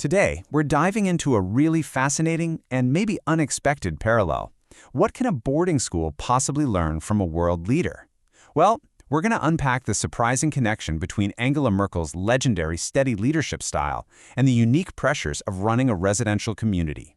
Today, we're diving into a really fascinating and maybe unexpected parallel. What can a boarding school possibly learn from a world leader? Well, we're going to unpack the surprising connection between Angela Merkel's legendary steady leadership style and the unique pressures of running a residential community.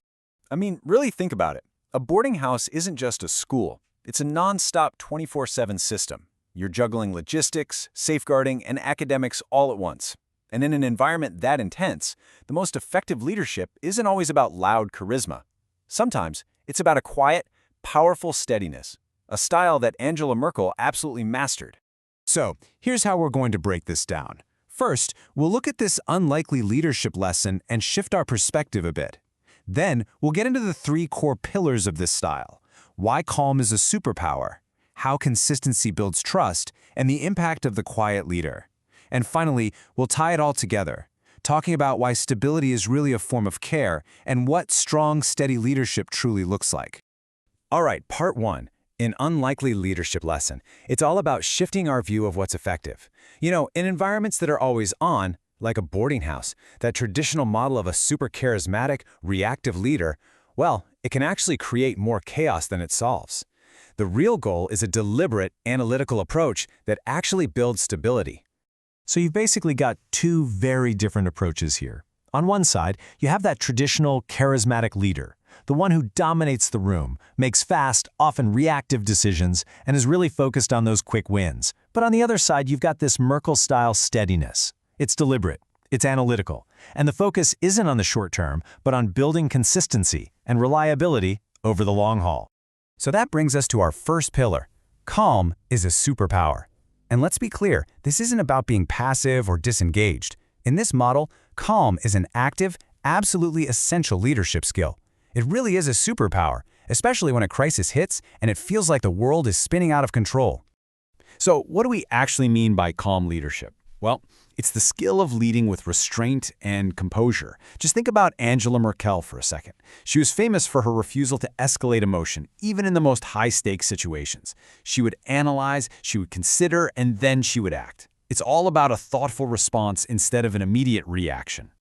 I mean, really think about it. A boarding house isn't just a school. It's a non-stop 24/7 system. You're juggling logistics, safeguarding, and academics all at once. And in an environment that intense, the most effective leadership isn't always about loud charisma. Sometimes it's about a quiet, powerful steadiness, a style that Angela Merkel absolutely mastered. So, here's how we're going to break this down. First, we'll look at this unlikely leadership lesson and shift our perspective a bit. Then, we'll get into the three core pillars of this style: why calm is a superpower, how consistency builds trust, and the impact of the quiet leader. And finally, we'll tie it all together, talking about why stability is really a form of care and what strong, steady leadership truly looks like. All right, part one, an unlikely leadership lesson. It's all about shifting our view of what's effective. You know, in environments that are always on, like a boarding house, that traditional model of a super charismatic, reactive leader, well, it can actually create more chaos than it solves. The real goal is a deliberate, analytical approach that actually builds stability. So you've basically got two very different approaches here. On one side, you have that traditional charismatic leader, the one who dominates the room, makes fast, often reactive decisions, and is really focused on those quick wins. But on the other side, you've got this Merkel-style steadiness. It's deliberate, it's analytical, and the focus isn't on the short term, but on building consistency and reliability over the long haul. So that brings us to our first pillar. Calm is a superpower. And let's be clear, this isn't about being passive or disengaged. In this model, calm is an active, absolutely essential leadership skill. It really is a superpower, especially when a crisis hits and it feels like the world is spinning out of control. So what do we actually mean by calm leadership? Well, it's the skill of leading with restraint and composure. Just think about Angela Merkel for a second. She was famous for her refusal to escalate emotion, even in the most high-stakes situations. She would analyze, she would consider, and then she would act. It's all about a thoughtful response instead of an immediate reaction.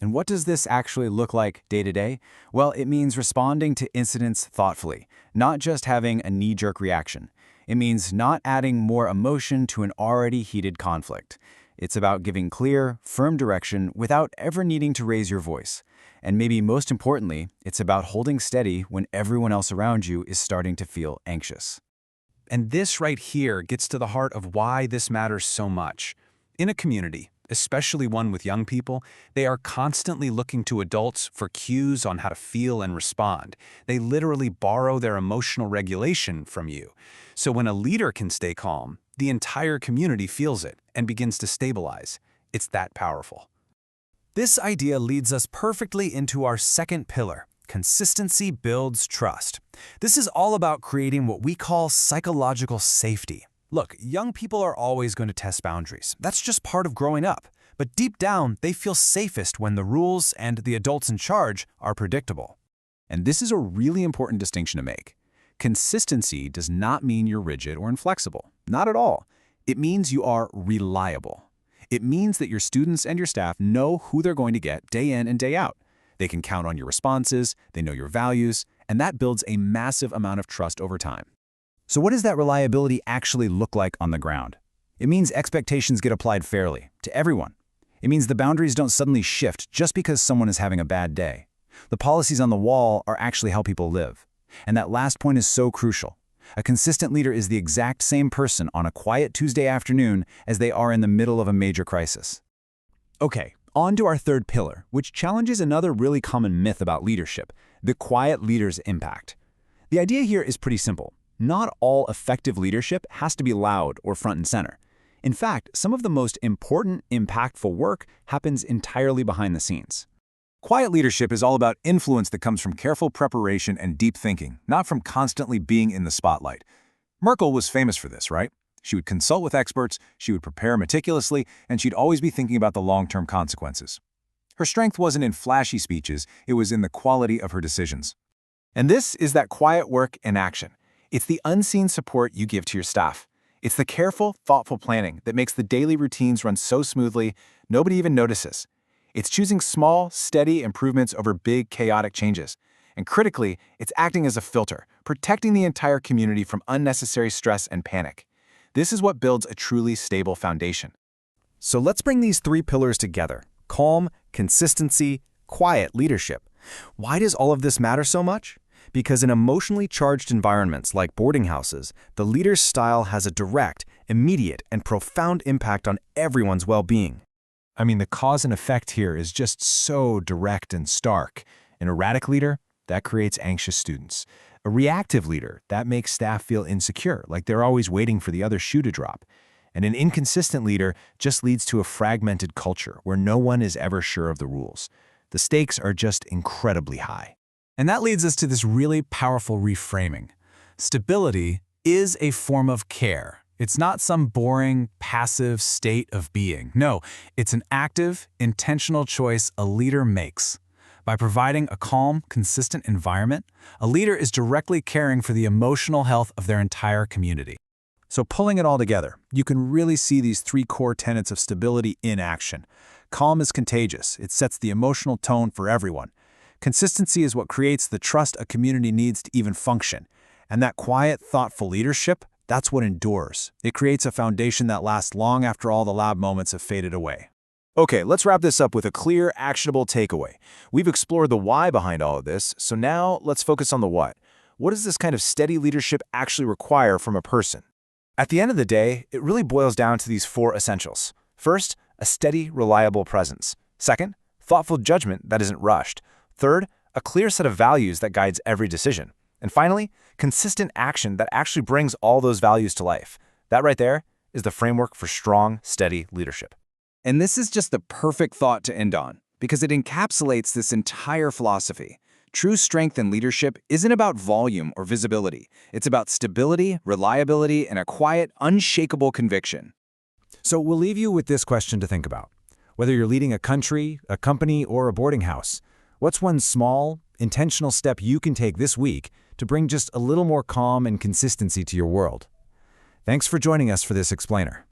And what does this actually look like day to day? Well, it means responding to incidents thoughtfully, not just having a knee-jerk reaction. It means not adding more emotion to an already heated conflict. It's about giving clear, firm direction without ever needing to raise your voice. And maybe most importantly, it's about holding steady when everyone else around you is starting to feel anxious. And this right here gets to the heart of why this matters so much. In a community, especially one with young people, they are constantly looking to adults for cues on how to feel and respond. They literally borrow their emotional regulation from you. So when a leader can stay calm, the entire community feels it and begins to stabilize. It's that powerful. This idea leads us perfectly into our second pillar. Consistency builds trust. This is all about creating what we call psychological safety. Look, young people are always going to test boundaries. That's just part of growing up. But deep down, they feel safest when the rules and the adults in charge are predictable. And this is a really important distinction to make. Consistency does not mean you're rigid or inflexible. Not at all. It means you are reliable. It means that your students and your staff know who they're going to get day in and day out. They can count on your responses, they know your values, and that builds a massive amount of trust over time. So what does that reliability actually look like on the ground? It means expectations get applied fairly, to everyone. It means the boundaries don't suddenly shift just because someone is having a bad day. The policies on the wall are actually how people live. And that last point is so crucial. A consistent leader is the exact same person on a quiet Tuesday afternoon as they are in the middle of a major crisis. Okay, on to our third pillar, which challenges another really common myth about leadership, the quiet leader's impact. The idea here is pretty simple. Not all effective leadership has to be loud or front and center. In fact, some of the most important, impactful work happens entirely behind the scenes. Quiet leadership is all about influence that comes from careful preparation and deep thinking, not from constantly being in the spotlight. Merkel was famous for this, right? She would consult with experts, she would prepare meticulously, and she'd always be thinking about the long-term consequences. Her strength wasn't in flashy speeches, it was in the quality of her decisions. And this is that quiet work in action. It's the unseen support you give to your staff. It's the careful, thoughtful planning that makes the daily routines run so smoothly, nobody even notices. It's choosing small, steady improvements over big, chaotic changes. And critically, it's acting as a filter, protecting the entire community from unnecessary stress and panic. This is what builds a truly stable foundation. So let's bring these three pillars together: calm, consistency, quiet leadership. Why does all of this matter so much? Because in emotionally charged environments like boarding houses, the leader's style has a direct, immediate, and profound impact on everyone's well-being. I mean, the cause and effect here is just so direct and stark. An erratic leader, that creates anxious students. A reactive leader, that makes staff feel insecure, like they're always waiting for the other shoe to drop. And an inconsistent leader just leads to a fragmented culture where no one is ever sure of the rules. The stakes are just incredibly high. And that leads us to this really powerful reframing. Stability is a form of care. It's not some boring, passive state of being. No, it's an active, intentional choice a leader makes. By providing a calm, consistent environment, a leader is directly caring for the emotional health of their entire community. So pulling it all together, you can really see these three core tenets of stability in action. Calm is contagious. It sets the emotional tone for everyone. Consistency is what creates the trust a community needs to even function. And that quiet, thoughtful leadership, that's what endures. It creates a foundation that lasts long after all the loud moments have faded away. Okay, let's wrap this up with a clear, actionable takeaway. We've explored the why behind all of this, so now let's focus on the what. What does this kind of steady leadership actually require from a person? At the end of the day, it really boils down to these four essentials. First, a steady, reliable presence. Second, thoughtful judgment that isn't rushed. Third, a clear set of values that guides every decision. And finally, consistent action that actually brings all those values to life. That right there is the framework for strong, steady leadership. And this is just the perfect thought to end on, because it encapsulates this entire philosophy. True strength in leadership isn't about volume or visibility. It's about stability, reliability, and a quiet, unshakable conviction. So we'll leave you with this question to think about. Whether you're leading a country, a company, or a boarding house, what's one small, intentional step you can take this week to bring just a little more calm and consistency to your world? Thanks for joining us for this explainer.